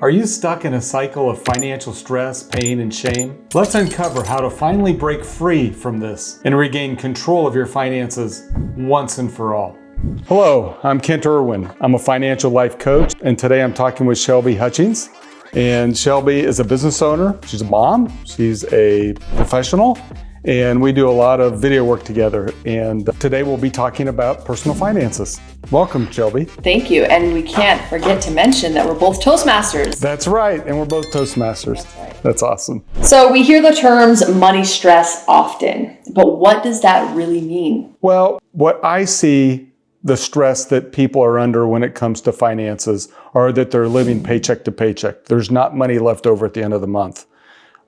Are you stuck in a cycle of financial stress, pain, and shame? Let's uncover how to finally break free from this and regain control of your finances once and for all. Hello, I'm Kent Irwin. I'm a financial life coach, and today I'm talking with Shelby Hutchings. And Shelby is a business owner. She's a mom. She's a professional. And we do a lot of video work together. And today we'll be talking about personal finances. Welcome, Shelby. Thank you. And we can't forget to mention that we're both Toastmasters. That's right. And we're both Toastmasters. That's right. That's awesome. So we hear the terms money stress often, but what does that really mean? Well, what I see the stress that people are under when it comes to finances are that they're living paycheck to paycheck. There's not money left over at the end of the month.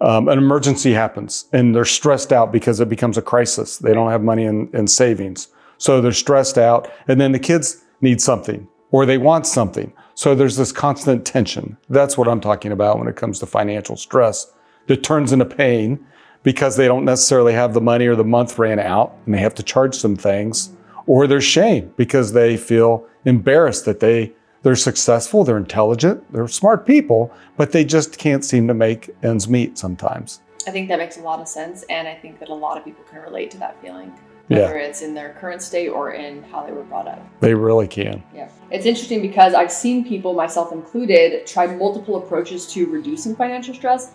An emergency happens and they're stressed out because it becomes a crisis. They don't have money in savings. So they're stressed out, and then the kids need something or they want something. So there's this constant tension. That's what I'm talking about when it comes to financial stress that turns into pain because they don't necessarily have the money or the month ran out and they have to charge some things. Or there's shame because they feel embarrassed that they're successful, they're intelligent, they're smart people, but they just can't seem to make ends meet sometimes. I think that makes a lot of sense, and I think that a lot of people can relate to that feeling, whether it's in their current state or in how they were brought up. They really can. Yeah. It's interesting because I've seen people, myself included, try multiple approaches to reducing financial stress,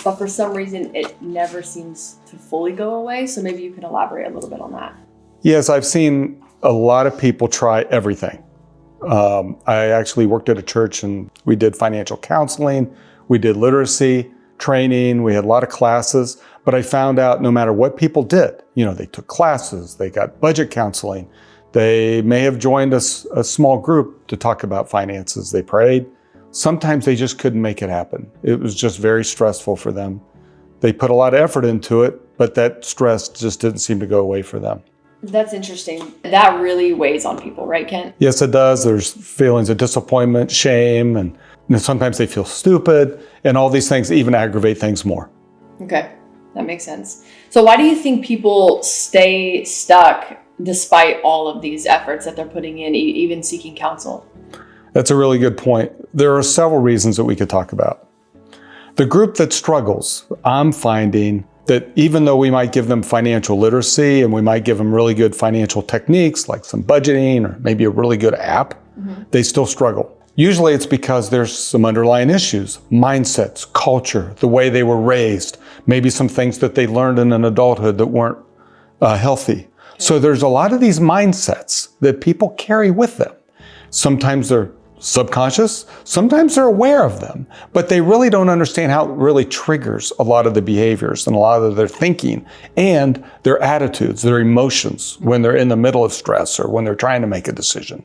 but for some reason it never seems to fully go away. So maybe you can elaborate a little bit on that. Yes, I've seen a lot of people try everything. I actually worked at a church and we did financial counseling, we did literacy training, we had a lot of classes, but I found out no matter what people did, they took classes, they got budget counseling, they may have joined a small group to talk about finances, they prayed. Sometimes they just couldn't make it happen. It was just very stressful for them. They put a lot of effort into it, but that stress just didn't seem to go away for them. That's interesting. That really weighs on people, right, Kent? Yes, it does. There's feelings of disappointment, shame, and sometimes they feel stupid, and all these things even aggravate things more. Okay, that makes sense. So why do you think people stay stuck despite all of these efforts that they're putting in, even seeking counsel? That's a really good point. There are several reasons that we could talk about. The group that struggles, I'm finding that even though we might give them financial literacy and we might give them really good financial techniques like some budgeting or maybe a really good app, they still struggle. Usually it's because there's some underlying issues, mindsets, culture, the way they were raised, maybe some things that they learned in an adulthood that weren't healthy. Okay. So there's a lot of these mindsets that people carry with them. Sometimes they're subconscious, sometimes they're aware of them, but they really don't understand how it really triggers a lot of the behaviors and a lot of their thinking and their attitudes, their emotions when they're in the middle of stress or when they're trying to make a decision.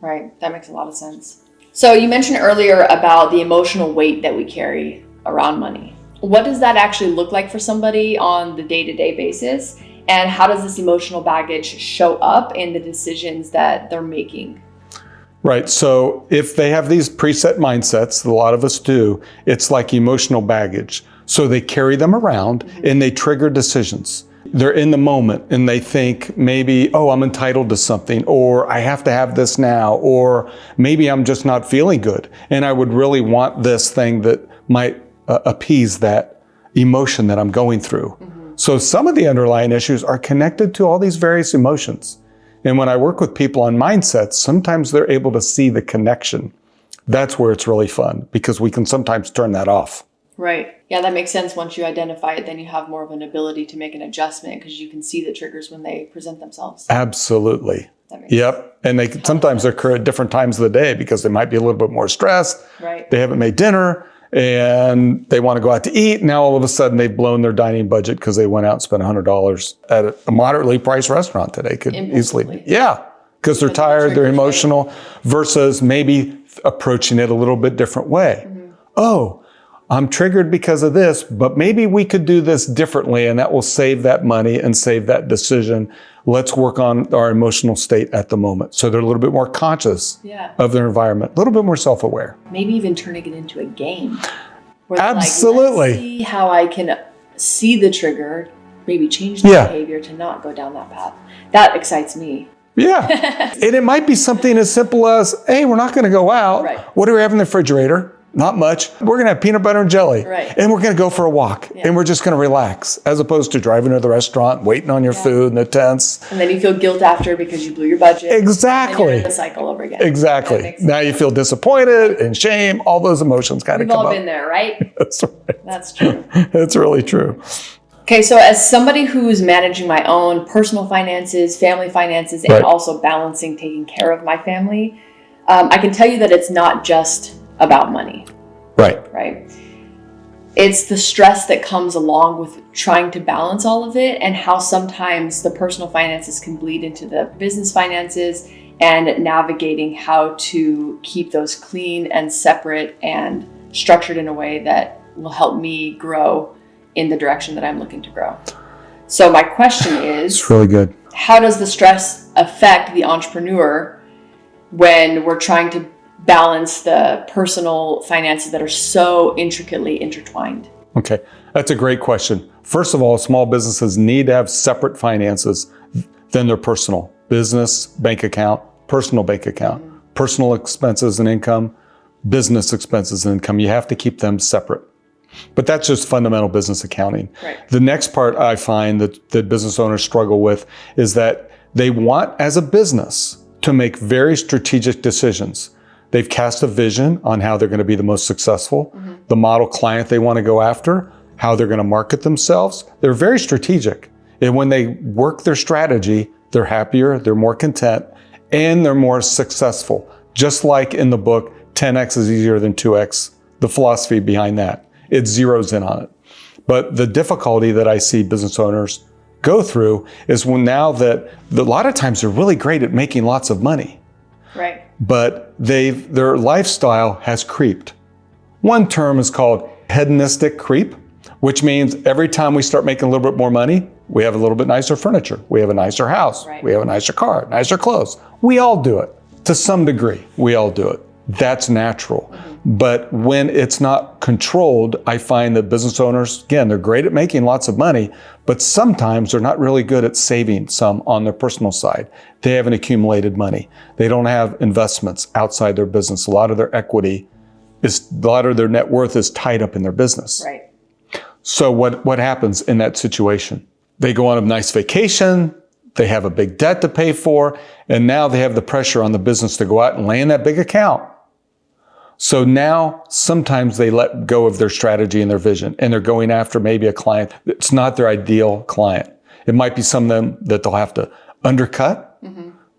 Right, that makes a lot of sense. So you mentioned earlier about the emotional weight that we carry around money. What does that actually look like for somebody on the day-to-day basis? And how does this emotional baggage show up in the decisions that they're making? Right. So if they have these preset mindsets, a lot of us do, it's like emotional baggage. So they carry them around and they trigger decisions. They're in the moment and they think maybe, oh, I'm entitled to something, or I have to have this now, or maybe I'm just not feeling good and I would really want this thing that might appease that emotion that I'm going through. So some of the underlying issues are connected to all these various emotions. And when I work with people on mindsets, sometimes they're able to see the connection. That's where it's really fun because we can sometimes turn that off. Right. Yeah, that makes sense. Once you identify it, then you have more of an ability to make an adjustment because you can see the triggers when they present themselves. Absolutely. Yep. And they sometimes occur at different times of the day because they might be a little bit more stressed. Right. They haven't made dinner and they want to go out to eat. Now all of a sudden they've blown their dining budget because they went out and spent $100 at a moderately priced restaurant today. Could easily be. Yeah. Because they're tired, they're emotional, versus maybe approaching it a little bit different way. Oh, I'm triggered because of this, but maybe we could do this differently and that will save that money and save that decision. Let's work on our emotional state at the moment. So they're a little bit more conscious of their environment, a little bit more self-aware. Maybe even turning it into a game. Where Absolutely. Let's see how I can see the trigger, maybe change the behavior to not go down that path. That excites me. Yeah. And it might be something as simple as, hey, we're not going to go out. Right. What do we have in the refrigerator? Not much. We're going to have peanut butter and jelly. Right. And we're going to go for a walk. Yeah. And we're just going to relax, as opposed to driving to the restaurant, waiting on your food in the tents. And then you feel guilt after because you blew your budget. Exactly. And you're in the cycle over again. Exactly. Now you feel disappointed and shame. All those emotions kind of We've come all up. been there, right? That's right. That's true. That's really true. Okay, so as somebody who's managing my own personal finances, family finances, and Right. also balancing taking care of my family, I can tell you that it's not just about money, right? It's the stress that comes along with trying to balance all of it, and how sometimes the personal finances can bleed into the business finances, and navigating how to keep those clean and separate and structured in a way that will help me grow in the direction that I'm looking to grow. So my question is, It's really good. how does the stress affect the entrepreneur when we're trying to balance the personal finances that are so intricately intertwined? Okay, that's a great question. First of all, small businesses need to have separate finances than their personal. Business bank account, personal bank account, personal expenses and income, business expenses and income. You have to keep them separate. But that's just fundamental business accounting. Right. The next part I find that business owners struggle with is that they want, as a business, to make very strategic decisions. They've cast a vision on how they're going to be the most successful, the model client they want to go after, how they're going to market themselves. They're very strategic. And when they work their strategy, they're happier, they're more content, and they're more successful. Just like in the book, 10x is easier than 2x, the philosophy behind that. It zeroes in on it. But the difficulty that I see business owners go through is when now that a lot of times they're really great at making lots of money, Right. but their lifestyle has creeped. One term is called hedonistic creep, which means every time we start making a little bit more money, we have a little bit nicer furniture, we have a nicer house, Right. we have a nicer car, nicer clothes. We all do it to some degree. We all do it. That's natural. But when it's not controlled, I find that business owners, again, they're great at making lots of money, but sometimes they're not really good at saving some on their personal side. They haven't accumulated money. They don't have investments outside their business. A lot of their net worth is tied up in their business. Right. So what happens in that situation? They go on a nice vacation, they have a big debt to pay for, and now they have the pressure on the business to go out and land that big account. So now sometimes they let go of their strategy and their vision, and they're going after maybe a client that's not their ideal client. It might be some of them that they'll have to undercut,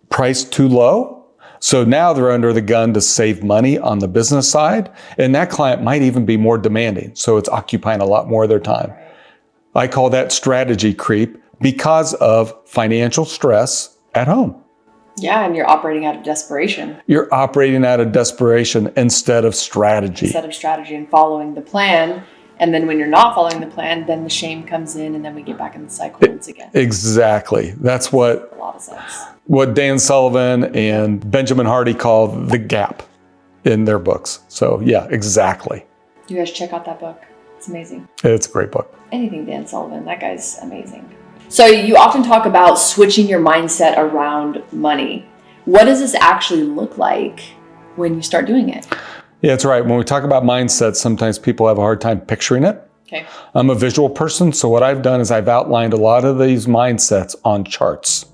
price too low. So now they're under the gun to save money on the business side, and that client might even be more demanding. So it's occupying a lot more of their time. I call that strategy creep because of financial stress at home. Yeah, and you're operating out of desperation. You're operating out of desperation instead of strategy. Instead of strategy and following the plan. And then when you're not following the plan, then the shame comes in, and then we get back in the cycle once again. Exactly. That's A lot of sense. what Dan Sullivan and Benjamin Hardy call the gap in their books. So yeah, exactly. You guys check out that book. It's amazing. It's a great book. Anything Dan Sullivan, that guy's amazing. So you often talk about switching your mindset around money. What does this actually look like when you start doing it? Yeah, that's right. When we talk about mindsets, sometimes people have a hard time picturing it. Okay. I'm a visual person, so what I've done is I've outlined a lot of these mindsets on charts.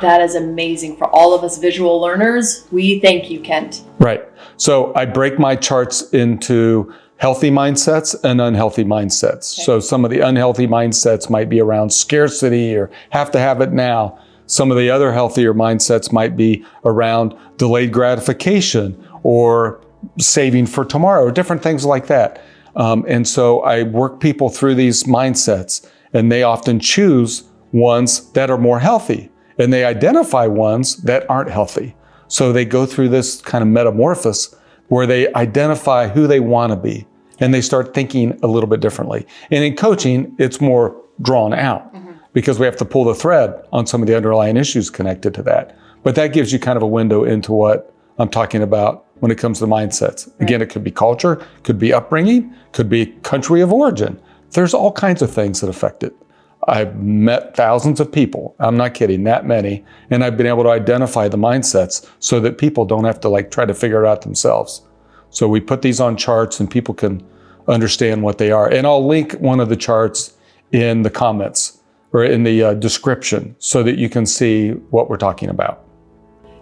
That is amazing. For all of us visual learners, we thank you, Kent. Right. So I break my charts into healthy mindsets and unhealthy mindsets. Okay. So some of the unhealthy mindsets might be around scarcity or have to have it now. Some of the other healthier mindsets might be around delayed gratification or saving for tomorrow, or different things like that. And so I work people through these mindsets, and they often choose ones that are more healthy, and they identify ones that aren't healthy. So they go through this kind of metamorphosis where they identify who they want to be, and they start thinking a little bit differently. And in coaching, it's more drawn out because we have to pull the thread on some of the underlying issues connected to that. But that gives you kind of a window into what I'm talking about when it comes to mindsets. Again, it could be culture, could be upbringing, could be country of origin. There's all kinds of things that affect it. I've met thousands of people, I'm not kidding, that many, and I've been able to identify the mindsets so that people don't have to try to figure it out themselves. So we put these on charts and people can understand what they are. And I'll link one of the charts in the comments or in the description so that you can see what we're talking about.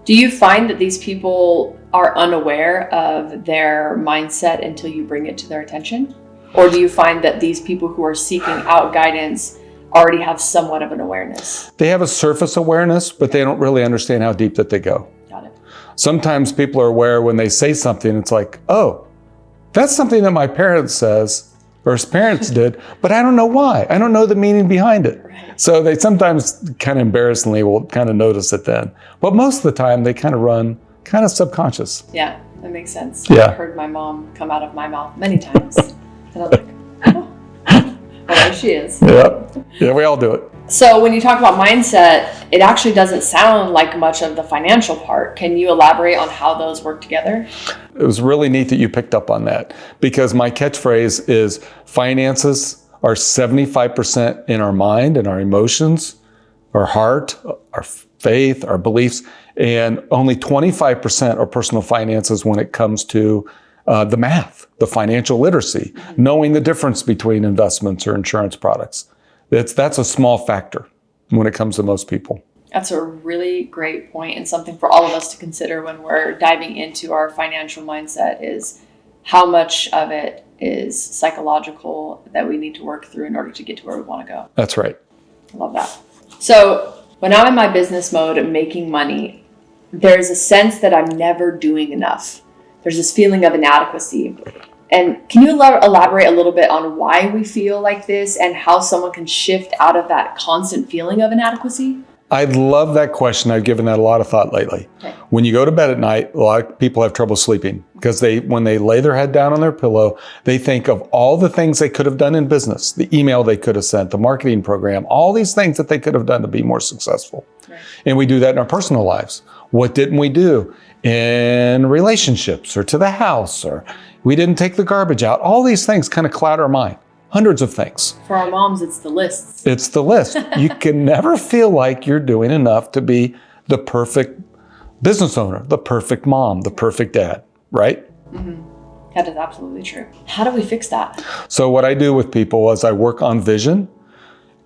Do you find that these people are unaware of their mindset until you bring it to their attention? Or do you find that these people who are seeking out guidance already have somewhat of an awareness? They have a surface awareness, but they don't really understand how deep that they go. Got it. Sometimes people are aware when they say something, it's like, oh, that's something that my parents says or his parents did, but I don't know why. I don't know the meaning behind it. Right. So they sometimes kind of embarrassingly will kind of notice it then. But most of the time they kind of run kind of subconscious. Yeah, that makes sense. Yeah. I've heard my mom come out of my mouth many times. And I'm like, oh, well, there she is. Yeah, we all do it. So when you talk about mindset, it actually doesn't sound like much of the financial part. Can you elaborate on how those work together? It was really neat that you picked up on that because my catchphrase is finances are 75% in our mind and our emotions, our heart, our faith, our beliefs, and only 25% are personal finances when it comes to the math, the financial literacy, knowing the difference between investments or insurance products. That's a small factor when it comes to most people. That's a really great point and something for all of us to consider when we're diving into our financial mindset is how much of it is psychological that we need to work through in order to get to where we want to go. That's right. I love that. So when I'm in my business mode of making money, there's a sense that I'm never doing enough. There's this feeling of inadequacy. And can you elaborate a little bit on why we feel like this and how someone can shift out of that constant feeling of inadequacy? I love that question. I've given that a lot of thought lately. Okay. When you go to bed at night, a lot of people have trouble sleeping because when they lay their head down on their pillow, they think of all the things they could have done in business, the email they could have sent, the marketing program, all these things that they could have done to be more successful. Right. And we do that in our personal lives. What didn't we do in relationships or to the house, or we didn't take the garbage out? All these things kind of cloud our mind. Hundreds of things. For our moms, it's the lists. It's the list. You can never feel like you're doing enough to be the perfect business owner, the perfect mom, the perfect dad, right? Mm-hmm. That is absolutely true. How do we fix that? So what I do with people is I work on vision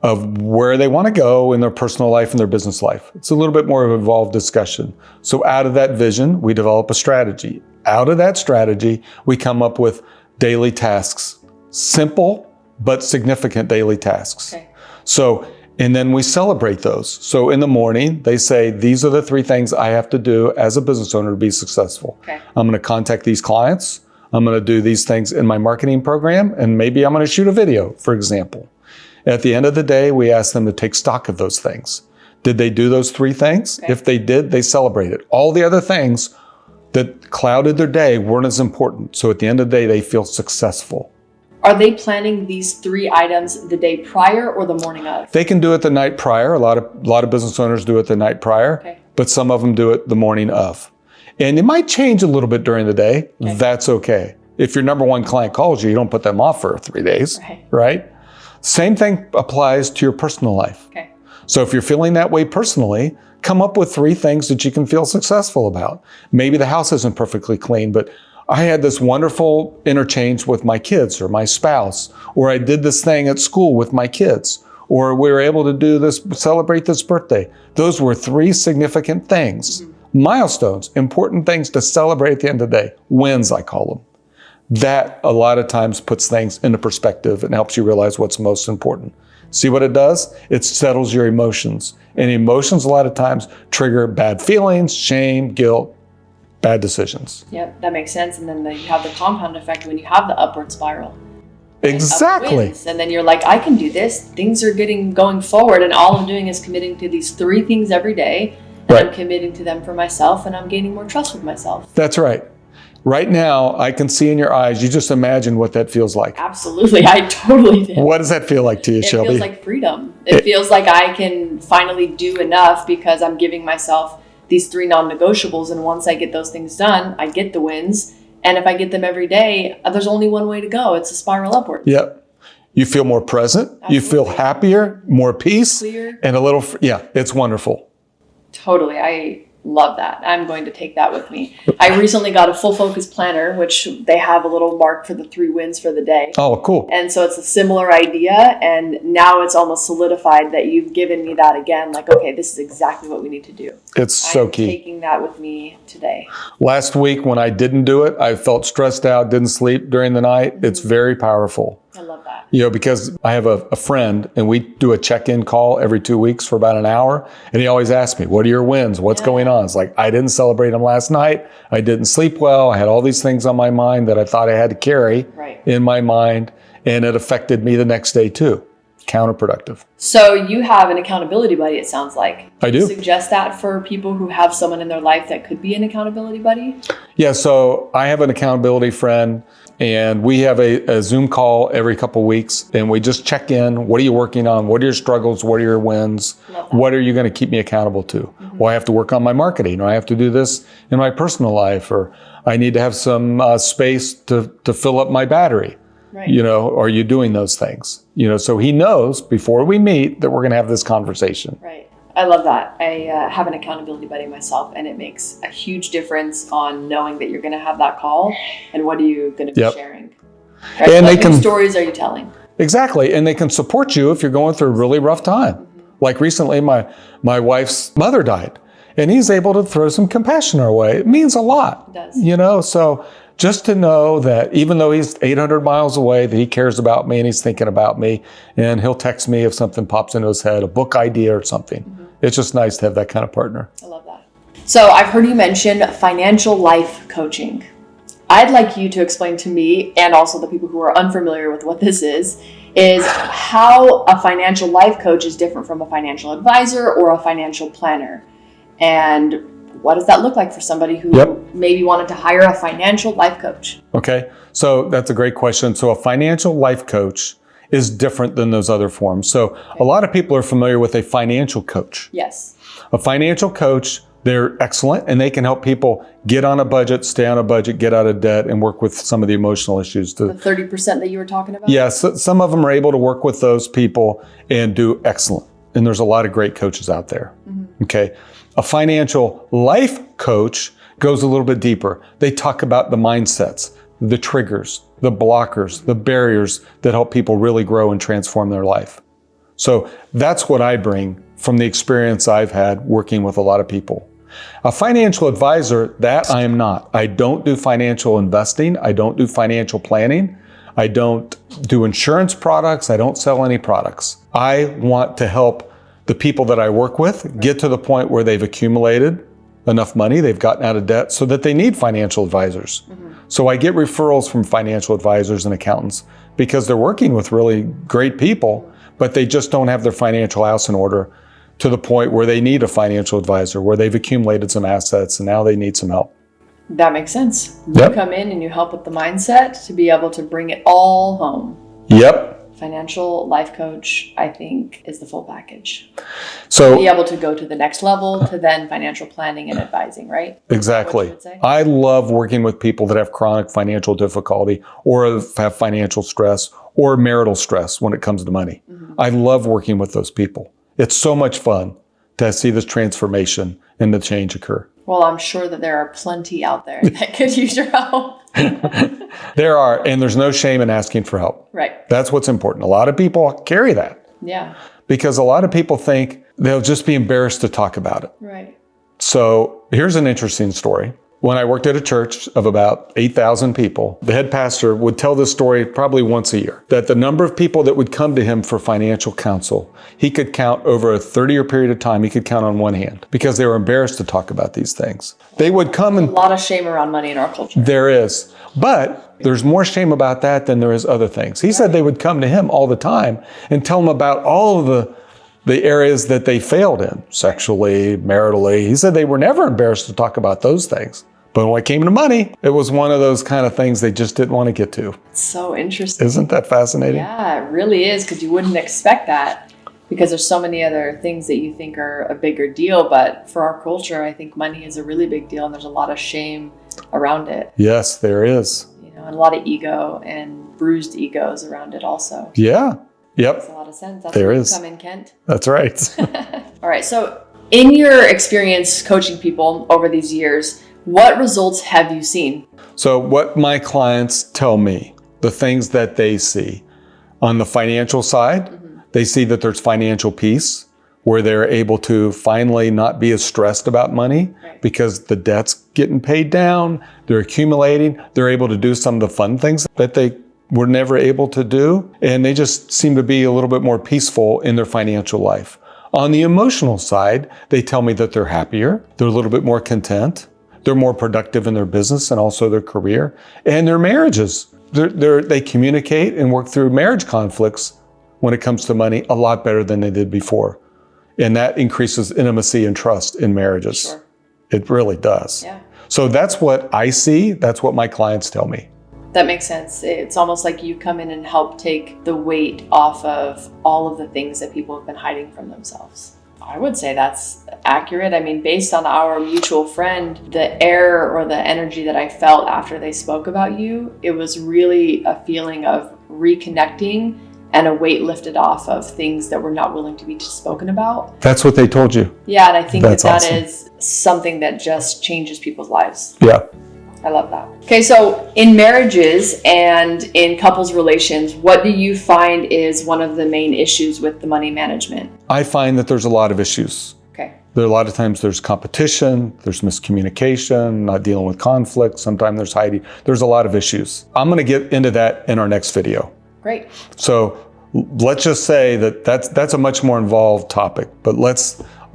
of where they want to go in their personal life and their business life. It's a little bit more of an involved discussion. So out of that vision, we develop a strategy. Out of that strategy, we come up with daily tasks, simple but significant daily tasks. Okay. So, and then we celebrate those. So in the morning, they say, these are the 3 things I have to do as a business owner to be successful. Okay. I'm going to contact these clients. I'm going to do these things in my marketing program. And maybe I'm going to shoot a video, for example. At the end of the day, we ask them to take stock of those things. Did they do those 3 things? Okay. If they did, they celebrated. All the other things that clouded their day weren't as important. So at the end of the day, they feel successful. Are they planning these 3 items the day prior or the morning of? They can do it the night prior. A lot of business owners do it the night prior, okay. But some of them do it the morning of. And it might change a little bit during the day. Okay. That's okay. If your number 1 client calls you, you don't put them off for 3 days, right? Same thing applies to your personal life. Okay. So if you're feeling that way personally, come up with 3 things that you can feel successful about. Maybe the house isn't perfectly clean, but I had this wonderful interchange with my kids or my spouse, or I did this thing at school with my kids, or we were able to do this, celebrate this birthday. Those were 3 significant things, milestones, important things to celebrate at the end of the day, wins, I call them. That a lot of times puts things into perspective and helps you realize what's most important. See what it does? It settles your emotions. And emotions a lot of times trigger bad feelings, shame, guilt, bad decisions. Yep, that makes sense. And then you have the compound effect when you have the upward spiral. Exactly. And then you're like, I can do this. Things are going forward. And all I'm doing is committing to these 3 things every day. And right. I'm committing to them for myself, and I'm gaining more trust with myself. That's right. Right now, I can see in your eyes, you just imagine what that feels like. Absolutely. I totally did. What does that feel like to you, Shelby? It feels like freedom. It feels like I can finally do enough because I'm giving myself these 3 non-negotiables. And once I get those things done, I get the wins. And if I get them every day, there's only one way to go. It's a spiral upward. Yep. You feel more present. Absolutely. You feel happier, more peace. Clear. And a little, it's wonderful. Totally. Love that. I'm going to take that with me. I recently got a full focus planner, which they have a little mark for the 3 wins for the day. Oh, cool. And so it's a similar idea. And now it's almost solidified that you've given me that again. Like, okay, this is exactly what we need to do. It's so key. I'm taking that with me today. Last week when I didn't do it, I felt stressed out, didn't sleep during the night. It's very powerful. I love that. Because I have a friend and we do a check-in call every 2 weeks for about an hour. And he always asks me, what are your wins? What's going on? It's like, I didn't celebrate them last night. I didn't sleep well. I had all these things on my mind that I thought I had to carry in my mind. And it affected me the next day too. Counterproductive. So you have an accountability buddy, it sounds like. I do. Suggest that for people who have someone in their life that could be an accountability buddy? Yeah, so I have an accountability friend and we have a Zoom call every couple of weeks and we just check in. What are you working on? What are your struggles? What are your wins? What are you going to keep me accountable to? Well, I have to work on my marketing, or I have to do this in my personal life, or I need to have some space to fill up my battery. Are you doing those things? So he knows before we meet that we're going to have this conversation. Right. I love that. I have an accountability buddy myself, and it makes a huge difference on knowing that you're going to have that call and what are you going to be sharing. Right? And what new stories are you telling? Exactly. And they can support you if you're going through a really rough time. Like recently, my wife's mother died, and he's able to throw some compassion our way. It means a lot. It does. So just to know that even though he's 800 miles away, that he cares about me and he's thinking about me, and he'll text me if something pops into his head, a book idea or something. It's just nice to have that kind of partner. I love that. So I've heard you mention financial life coaching. I'd like you to explain to me, and also the people who are unfamiliar with what this is how a financial life coach is different from a financial advisor or a financial planner. And what does that look like for somebody who maybe wanted to hire a financial life coach? Okay, so that's a great question. So a financial life coach is different than those other forms. So a lot of people are familiar with a financial coach. Yes. A financial coach, they're excellent and they can help people get on a budget, stay on a budget, get out of debt, and work with some of the emotional issues. The 30% that you were talking about? Yes, some of them are able to work with those people and do excellent. And there's a lot of great coaches out there. Okay. A financial life coach goes a little bit deeper. They talk about the mindsets, the triggers, the blockers, the barriers that help people really grow and transform their life. So that's what I bring from the experience I've had working with a lot of people. A financial advisor, that I am not. I don't do financial investing. I don't do financial planning. I don't do insurance products. I don't sell any products. I want to help the people that I work with get to the point where they've accumulated enough money, they've gotten out of debt so that they need financial advisors. So I get referrals from financial advisors and accountants because they're working with really great people, but they just don't have their financial house in order to the point where they need a financial advisor, where they've accumulated some assets and now they need some help. That makes sense. You come in and you help with the mindset to be able to bring it all home. Yep. Financial life coach, I think, is the full package. So be able to go to the next level to then financial planning and advising, right? Exactly. I love working with people that have chronic financial difficulty or have financial stress or marital stress when it comes to money. I love working with those people. It's so much fun to see this transformation and the change occur. Well, I'm sure that there are plenty out there that could use your help. There are, and there's no shame in asking for help. Right. That's what's important. A lot of people carry that. Yeah. Because a lot of people think they'll just be embarrassed to talk about it. Right. So here's an interesting story. When I worked at a church of about 8,000 people, the head pastor would tell this story probably once a year, that the number of people that would come to him for financial counsel, he could count over a 30-year period of time, he could count on one hand because they were embarrassed to talk about these things. They would come and... A lot of shame around money in our culture. There is. But there's more shame about that than there is other things. He said they would come to him all the time and tell him about all of the areas that they failed in, sexually, maritally. He said they were never embarrassed to talk about those things. But when it came to money, it was one of those kind of things they just didn't want to get to. It's so interesting. Isn't that fascinating? Yeah, it really is, because you wouldn't expect that because there's so many other things that you think are a bigger deal. But for our culture, I think money is a really big deal, and there's a lot of shame around it. Yes, there is. And a lot of ego and bruised egos around it also. Yeah. Yep. Makes a lot of sense. That's there where is. You come in, Kent. That's right. All right. So In your experience coaching people over these years, what results have you seen? So what my clients tell me, the things that they see on the financial side, they see that there's financial peace where they're able to finally not be as stressed about money because the debt's getting paid down, they're accumulating, they're able to do some of the fun things that they were never able to do, and they just seem to be a little bit more peaceful in their financial life. On the emotional side, they tell me that they're happier, they're a little bit more content, they're more productive in their business and also their career, and their marriages. They communicate and work through marriage conflicts when it comes to money a lot better than they did before. And that increases intimacy and trust in marriages. Sure. It really does. Yeah. So that's what I see. That's what my clients tell me. That makes sense. It's almost like you come in and help take the weight off of all of the things that people have been hiding from themselves. I would say that's accurate. I mean, based on our mutual friend, the air or the energy that I felt after they spoke about you, it was really a feeling of reconnecting and a weight lifted off of things that were not willing to be spoken about. That's what they told you. Yeah, and I think That's that awesome. is something that just changes people's lives. Yeah. I love that. Okay, so in marriages and in couples relations, what do you find is one of the main issues with the money management? I find that there's a lot of issues. Okay. There are a lot of times there's competition, there's miscommunication, not dealing with conflict, sometimes there's hiding. There's a lot of issues. I'm going to get into that in our next video. Great. So let's just say that that's a much more involved topic, but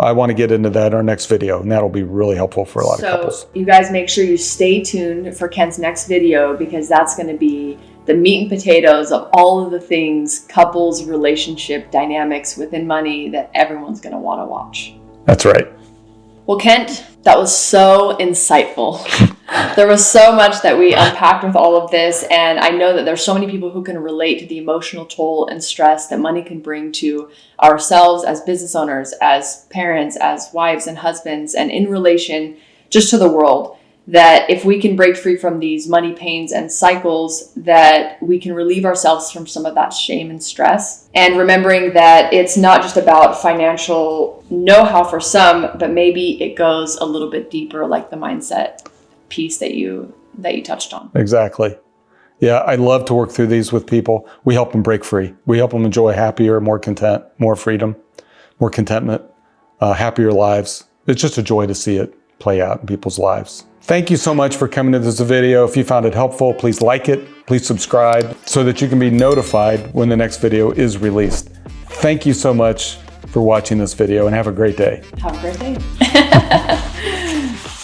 I want to get into that in our next video, and that'll be really helpful for a lot of couples. So you guys make sure you stay tuned for Ken's next video, because that's going to be the meat and potatoes of all of the things, couples, relationship dynamics within money that everyone's going to want to watch. That's right. Well, Kent, that was so insightful. There was so much that we unpacked with all of this, and I know that there's so many people who can relate to the emotional toll and stress that money can bring to ourselves as business owners, as parents, as wives and husbands, and in relation just to the world. That if we can break free from these money pains and cycles, that we can relieve ourselves from some of that shame and stress. And remembering that it's not just about financial know-how for some, but maybe it goes a little bit deeper, like the mindset piece that you touched on. Exactly. Yeah, I love to work through these with people. We help them break free. We help them enjoy happier, more content, more freedom, more contentment, happier lives. It's just a joy to see it play out in people's lives. Thank you so much for coming to this video. If you found it helpful, please like it, please subscribe so that you can be notified when the next video is released. Thank you so much for watching this video, and have a great day. Have a great day.